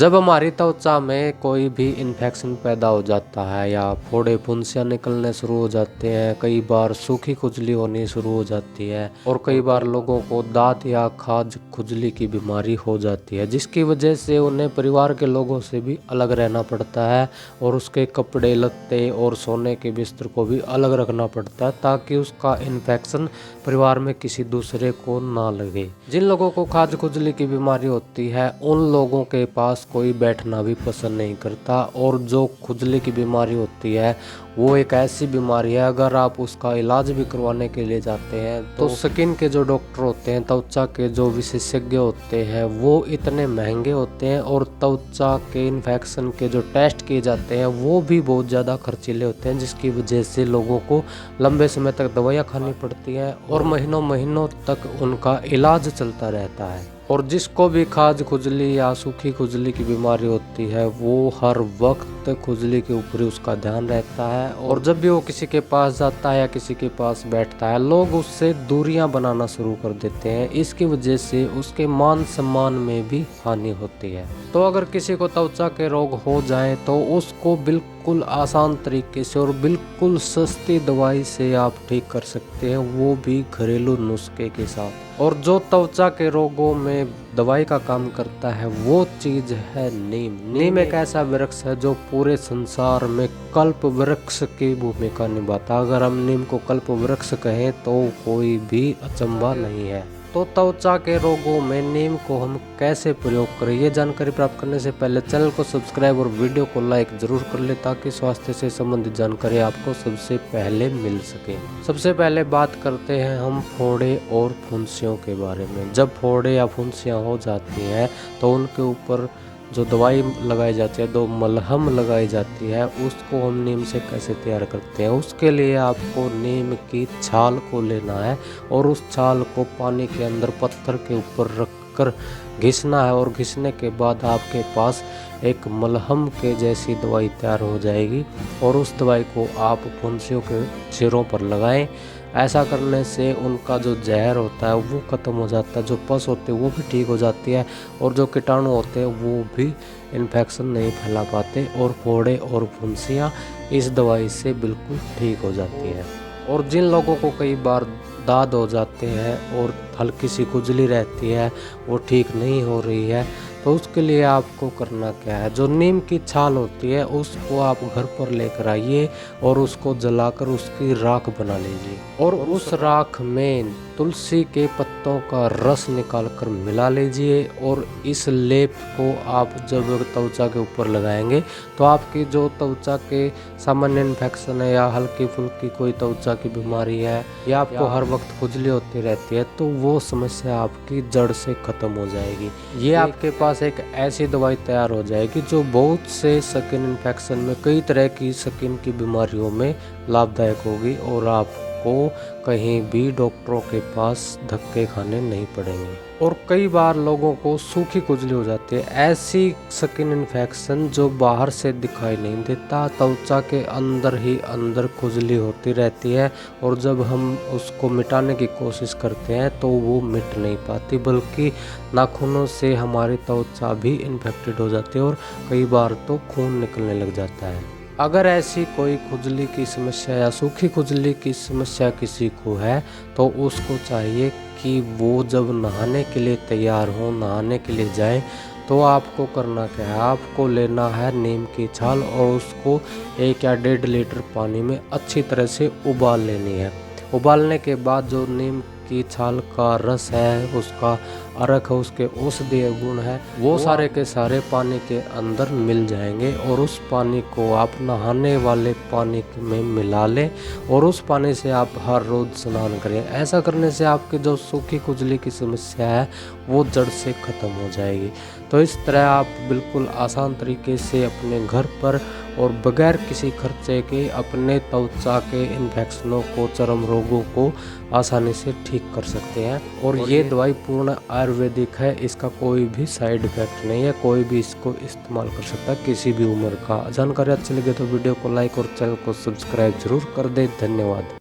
जब हमारी त्वचा में कोई भी इन्फेक्शन पैदा हो जाता है या फोड़े फुंसियाँ निकलने शुरू हो जाते हैं, कई बार सूखी खुजली होनी शुरू हो जाती है और कई बार लोगों को दांत या खाज खुजली की बीमारी हो जाती है, जिसकी वजह से उन्हें परिवार के लोगों से भी अलग रहना पड़ता है और उसके कपड़े लत्ते और सोने के बिस्तर को भी अलग रखना पड़ता है ताकि उसका इन्फेक्शन परिवार में किसी दूसरे को ना लगे। जिन लोगों को खाज खुजली की बीमारी होती है उन लोगों के पास कोई बैठना भी पसंद नहीं करता, और जो खुजली की बीमारी होती है वो एक ऐसी बीमारी है, अगर आप उसका इलाज भी करवाने के लिए जाते हैं तो स्किन के जो डॉक्टर होते हैं, त्वचा के जो विशेषज्ञ होते हैं, वो इतने महंगे होते हैं और त्वचा के इन्फेक्शन के जो टेस्ट किए जाते हैं वो भी बहुत ज़्यादा खर्चीले होते हैं, जिसकी वजह से लोगों को लंबे समय तक दवाइयाँ खानी पड़ती हैं और महीनों महीनों तक उनका इलाज चलता रहता है। और जिसको भी खाज खुजली या सूखी खुजली की बीमारी होती है वो हर वक्त खुजली के ऊपर ही उसका ध्यान रहता है, और जब भी वो किसी के पास जाता है या किसी के पास बैठता है लोग उससे दूरियां बनाना शुरू कर देते हैं। इसकी वजह से उसके मान सम्मान में भी हानि होती है। तो अगर किसी को त्वचा के रोग हो जाए तो उसको बिल्कुल आसान तरीके से और बिल्कुल सस्ती दवाई से आप ठीक कर सकते हैं, वो भी घरेलू नुस्खे के साथ। और जो त्वचा के रोगों में दवाई का काम करता है वो चीज़ है नीम। नीम एक ऐसा वृक्ष है जो पूरे संसार में कल्प वृक्ष की भूमिका निभाता है। अगर हम नीम को कल्प वृक्ष कहें तो कोई भी अचंभा नहीं है। तो त्वचा के रोगों में नीम को हम कैसे प्रयोग करें, ये जानकारी प्राप्त करने से पहले चैनल को सब्सक्राइब और वीडियो को लाइक जरूर कर ले ताकि स्वास्थ्य से संबंधित जानकारी आपको सबसे पहले मिल सके। सबसे पहले बात करते हैं हम फोड़े और फुंसियों के बारे में। जब फोड़े या फुंसियाँ हो जाती हैं तो उनके ऊपर जो दवाई लगाई जाती है, जो मलहम लगाई जाती है, उसको हम नीम से कैसे तैयार करते हैं। उसके लिए आपको नीम की छाल को लेना है और उस छाल को पानी के अंदर पत्थर के ऊपर रखकर घिसना है, और घिसने के बाद आपके पास एक मलहम के जैसी दवाई तैयार हो जाएगी और उस दवाई को आप फुंसियों के सिरों पर लगाएं। ऐसा करने से उनका जो जहर होता है वो ख़त्म हो जाता है, जो पस होते हैं वो भी ठीक हो जाती है और जो कीटाणु होते हैं वो भी इन्फेक्शन नहीं फैला पाते, और फोड़े और फुंसियाँ इस दवाई से बिल्कुल ठीक हो जाती है। और जिन लोगों को कई बार दाद हो जाते हैं और हल्की सी खुजली रहती है, वो ठीक नहीं हो रही है, तो उसके लिए आपको करना क्या है, जो नीम की छाल होती है उसको आप घर पर लेकर आइए और उसको जलाकर उसकी राख बना लीजिए, और उस राख में तुलसी के पत्तों का रस निकाल कर मिला लीजिए, और इस लेप को आप जब त्वचा के ऊपर लगाएंगे तो आपकी जो त्वचा के सामान्य इन्फेक्शन है या हल्की फुल्की कोई त्वचा की बीमारी है या आपको हर वक्त खुजली होती रहती है तो वो समस्या आपकी जड़ से ख़त्म हो जाएगी। ये आपके पास एक ऐसी दवाई तैयार हो जाएगी जो बहुत से स्किन इन्फेक्शन में, कई तरह की स्किन की बीमारियों में लाभदायक होगी और आपको कहीं भी डॉक्टरों के पास धक्के खाने नहीं पड़ेंगे। और कई बार लोगों को सूखी खुजली हो जाती है, ऐसी स्किन इन्फेक्शन जो बाहर से दिखाई नहीं देता, त्वचा के अंदर ही अंदर खुजली होती रहती है, और जब हम उसको मिटाने की कोशिश करते हैं तो वो मिट नहीं पाती, बल्कि नाखूनों से हमारी त्वचा भी इन्फेक्टेड हो जाती है और कई बार तो खून निकलने लग जाता है। अगर ऐसी कोई खुजली की समस्या या सूखी खुजली की समस्या किसी को है तो उसको चाहिए कि वो जब नहाने के लिए तैयार हो, नहाने के लिए जाए, तो आपको करना क्या है, आपको लेना है नीम की छाल और उसको 1 या 1.5 लीटर पानी में अच्छी तरह से उबाल लेनी है। उबालने के बाद जो नीम की छाल का रस है, उसका अरक है, उसके औषधीय गुण है, वो सारे के सारे पानी के अंदर मिल जाएंगे, और उस पानी को आप नहाने वाले पानी में मिला लें और उस पानी से आप हर रोज़ स्नान करें। ऐसा करने से आपकी जो सूखी खुजली की समस्या है वो जड़ से ख़त्म हो जाएगी। तो इस तरह आप बिल्कुल आसान तरीके से अपने घर पर और बगैर किसी खर्चे के अपने त्वचा के इन्फेक्शनों को, चर्म रोगों को आसानी से ठीक कर सकते हैं। और ये दवाई पूर्ण आयुर्वेदिक है, इसका कोई भी साइड इफेक्ट नहीं है, कोई भी इसको इस्तेमाल कर सकता है, किसी भी उम्र का। जानकारी अच्छी लगे तो वीडियो को लाइक और चैनल को सब्सक्राइब जरूर कर दे। धन्यवाद।